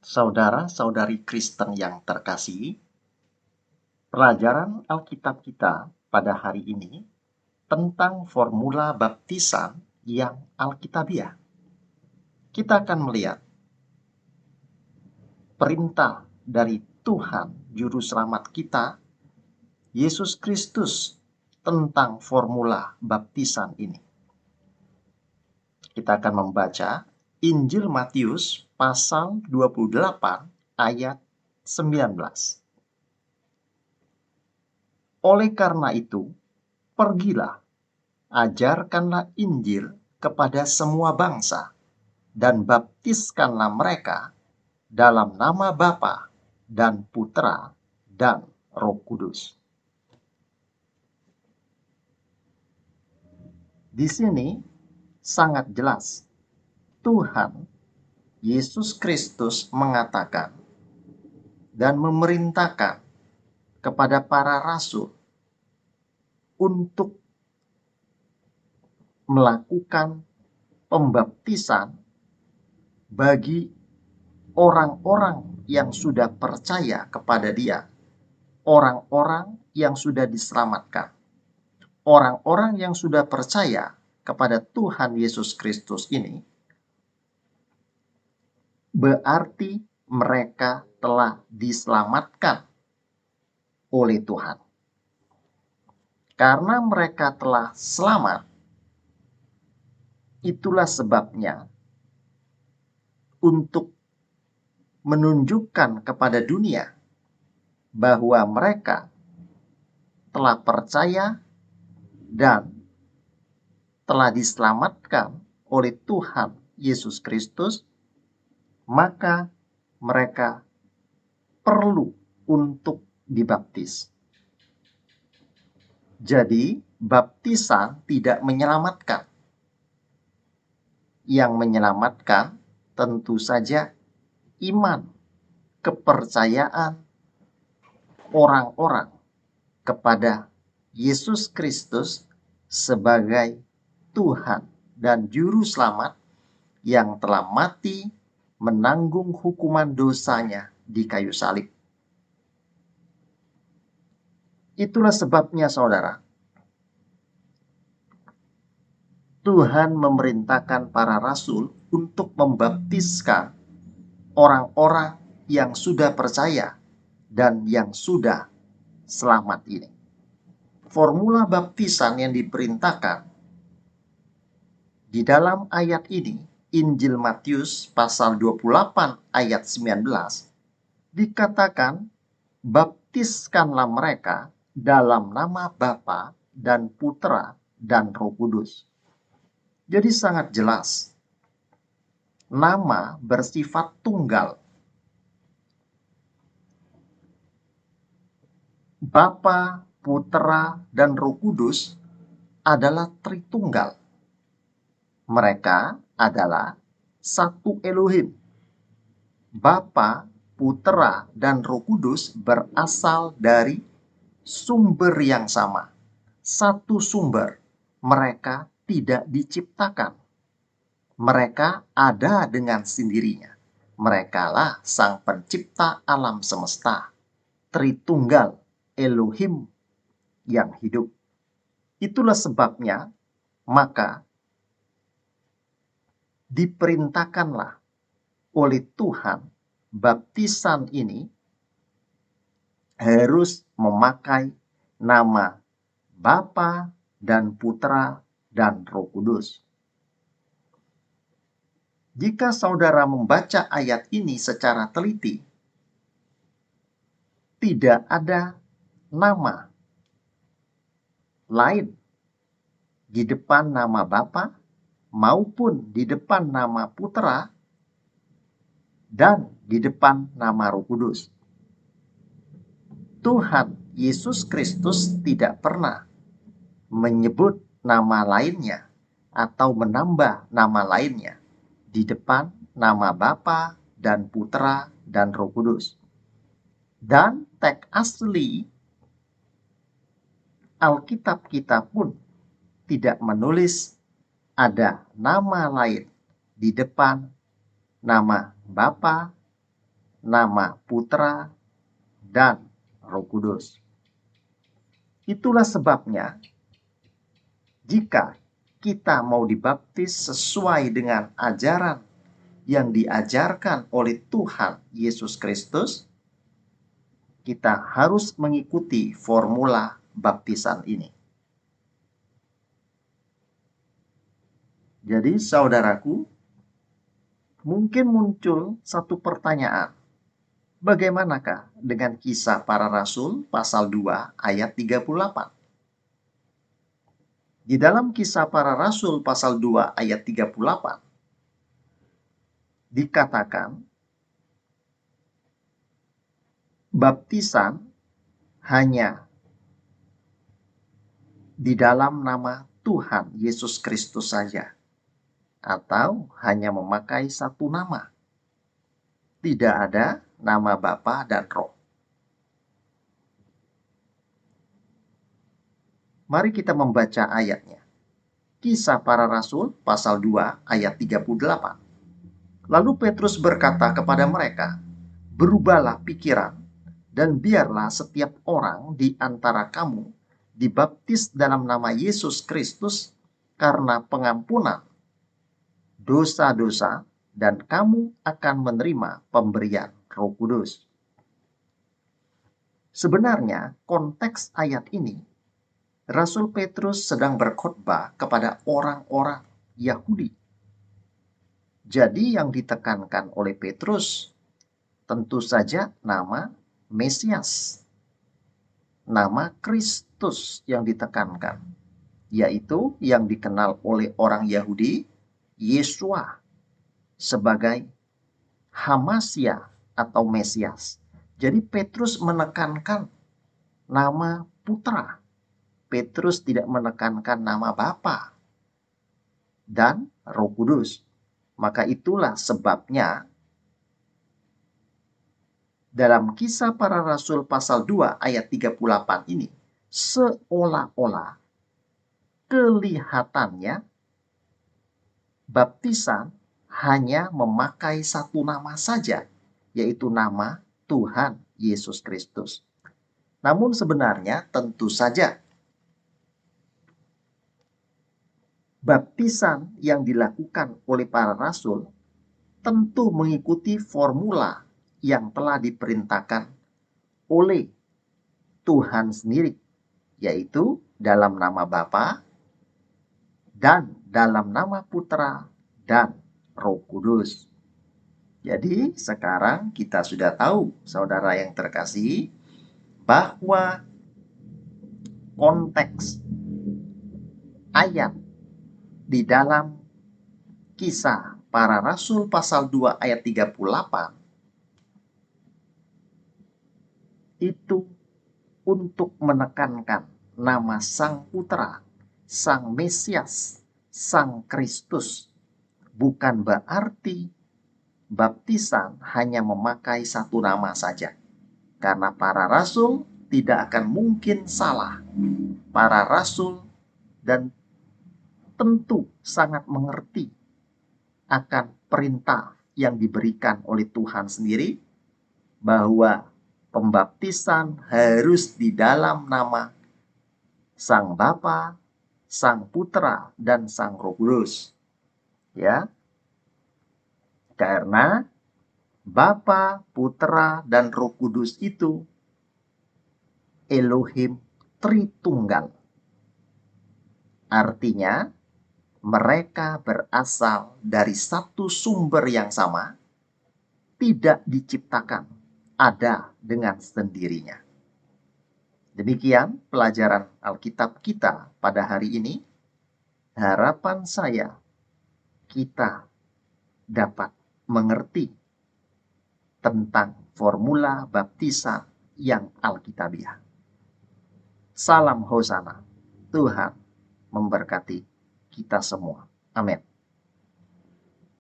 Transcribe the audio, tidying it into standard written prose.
Saudara-saudari Kristen yang terkasih, pelajaran Alkitab kita pada hari ini tentang formula baptisan yang alkitabiah. Kita akan melihat perintah dari Tuhan Juru Selamat kita, Yesus Kristus, tentang formula baptisan ini. Kita akan membaca Injil Matius pasal 28 ayat 19. Oleh karena itu, pergilah, ajarkanlah Injil kepada semua bangsa, dan baptiskanlah mereka dalam nama Bapa dan Putra dan Roh Kudus. Di sini sangat jelas Tuhan Yesus Kristus mengatakan dan memerintahkan kepada para rasul untuk melakukan pembaptisan bagi orang-orang yang sudah percaya kepada Dia, orang-orang yang sudah diselamatkan, orang-orang yang sudah percaya kepada Tuhan Yesus Kristus ini, berarti mereka telah diselamatkan oleh Tuhan. Karena mereka telah selamat, itulah sebabnya untuk menunjukkan kepada dunia bahwa mereka telah percaya dan telah diselamatkan oleh Tuhan Yesus Kristus, maka mereka perlu untuk dibaptis. Jadi, baptisan tidak menyelamatkan. Yang menyelamatkan tentu saja iman, kepercayaan orang-orang kepada Yesus Kristus sebagai Tuhan dan Juru Selamat yang telah mati menanggung hukuman dosanya di kayu salib. Itulah sebabnya, saudara, Tuhan memerintahkan para rasul untuk membaptiskan orang-orang yang sudah percaya dan yang sudah selamat ini. Formula baptisan yang diperintahkan di dalam ayat ini, Injil Matius pasal 28 ayat 19, dikatakan, baptiskanlah mereka dalam nama Bapa dan Putra dan Roh Kudus. Jadi sangat jelas, nama bersifat tunggal. Bapa, Putra, dan Roh Kudus adalah Tritunggal. Mereka adalah satu Elohim. Bapa, Putra, dan Roh Kudus berasal dari sumber yang sama. Satu sumber. Mereka tidak diciptakan. Mereka ada dengan sendirinya. Merekalah Sang Pencipta alam semesta. Tritunggal Elohim yang hidup. Itulah sebabnya, maka diperintahkanlah oleh Tuhan baptisan ini harus memakai nama Bapa dan Putra dan Roh Kudus. Jika saudara membaca ayat ini secara teliti, tidak ada nama lain di depan nama Bapa maupun di depan nama Putra dan di depan nama Roh Kudus. Tuhan Yesus Kristus tidak pernah menyebut nama lainnya atau menambah nama lainnya di depan nama Bapa dan Putra dan Roh Kudus. Dan teks asli Alkitab kita pun tidak menulis ada nama lain di depan nama Bapa nama Putra, dan Roh Kudus. Itulah sebabnya jika kita mau dibaptis sesuai dengan ajaran yang diajarkan oleh Tuhan Yesus Kristus, kita harus mengikuti formula baptisan ini. Jadi saudaraku, mungkin muncul satu pertanyaan. Bagaimanakah dengan Kisah Para Rasul pasal 2 ayat 38? Di dalam Kisah Para Rasul pasal 2 ayat 38 dikatakan baptisan hanya di dalam nama Tuhan Yesus Kristus saja, atau hanya memakai satu nama. Tidak ada nama Bapa dan Roh. Mari kita membaca ayatnya. Kisah Para Rasul pasal 2 ayat 38. Lalu Petrus berkata kepada mereka, "Berubahlah pikiran, dan biarlah setiap orang di antara kamu dibaptis dalam nama Yesus Kristus karena pengampunan dosa-dosa, dan kamu akan menerima pemberian Roh Kudus." Sebenarnya konteks ayat ini, Rasul Petrus sedang berkhotbah kepada orang-orang Yahudi. Jadi yang ditekankan oleh Petrus tentu saja nama Mesias, nama Kristus yang ditekankan, yaitu yang dikenal oleh orang Yahudi, Yesua, sebagai Hamasya atau Mesias. Jadi Petrus menekankan nama Putra. Petrus tidak menekankan nama Bapa dan Roh Kudus. Maka itulah sebabnya dalam Kisah Para Rasul pasal 2 ayat 38 ini seolah-olah kelihatannya baptisan hanya memakai satu nama saja, yaitu nama Tuhan Yesus Kristus. Namun sebenarnya tentu saja baptisan yang dilakukan oleh para rasul tentu mengikuti formula yang telah diperintahkan oleh Tuhan sendiri, yaitu dalam nama Bapa dan dalam nama Putra dan Roh Kudus. Jadi sekarang kita sudah tahu, saudara yang terkasih, bahwa konteks ayat di dalam Kisah Para Rasul pasal 2 ayat 38 itu untuk menekankan nama Sang Putra, Sang Mesias, Sang Kristus. Bukan berarti baptisan hanya memakai satu nama saja. Karena para rasul tidak akan mungkin salah. Para rasul dan tentu sangat mengerti akan perintah yang diberikan oleh Tuhan sendiri, bahwa pembaptisan harus di dalam nama Sang Bapa, Sang Putra, dan Sang Roh Kudus. Ya, karena Bapa, Putra, dan Roh Kudus itu Elohim Tritunggal. Artinya, mereka berasal dari satu sumber yang sama, tidak diciptakan, ada dengan sendirinya. Demikian pelajaran Alkitab kita pada hari ini. Harapan saya kita dapat mengerti tentang formula baptisan yang alkitabiah. Salam Hosana. Tuhan memberkati kita semua. Amin.